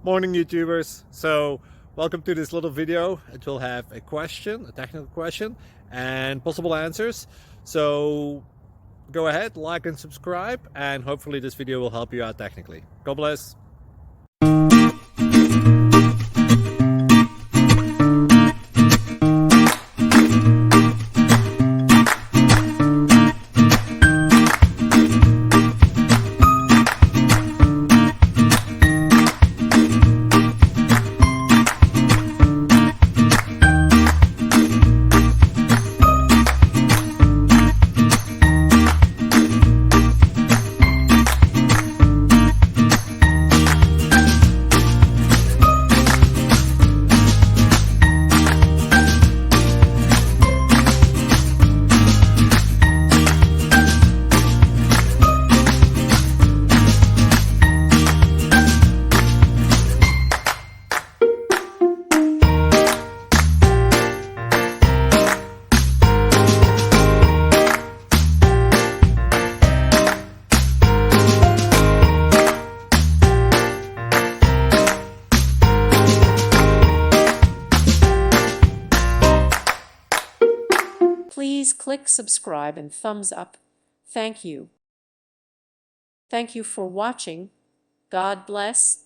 Morning, YouTubers. So, welcome to this little video. It will have a question, a technical question, and possible answers. So, go ahead, like and subscribe, and hopefully this video will help you out technically. God bless. Please click subscribe and thumbs up. Thank you. Thank you for watching. God bless.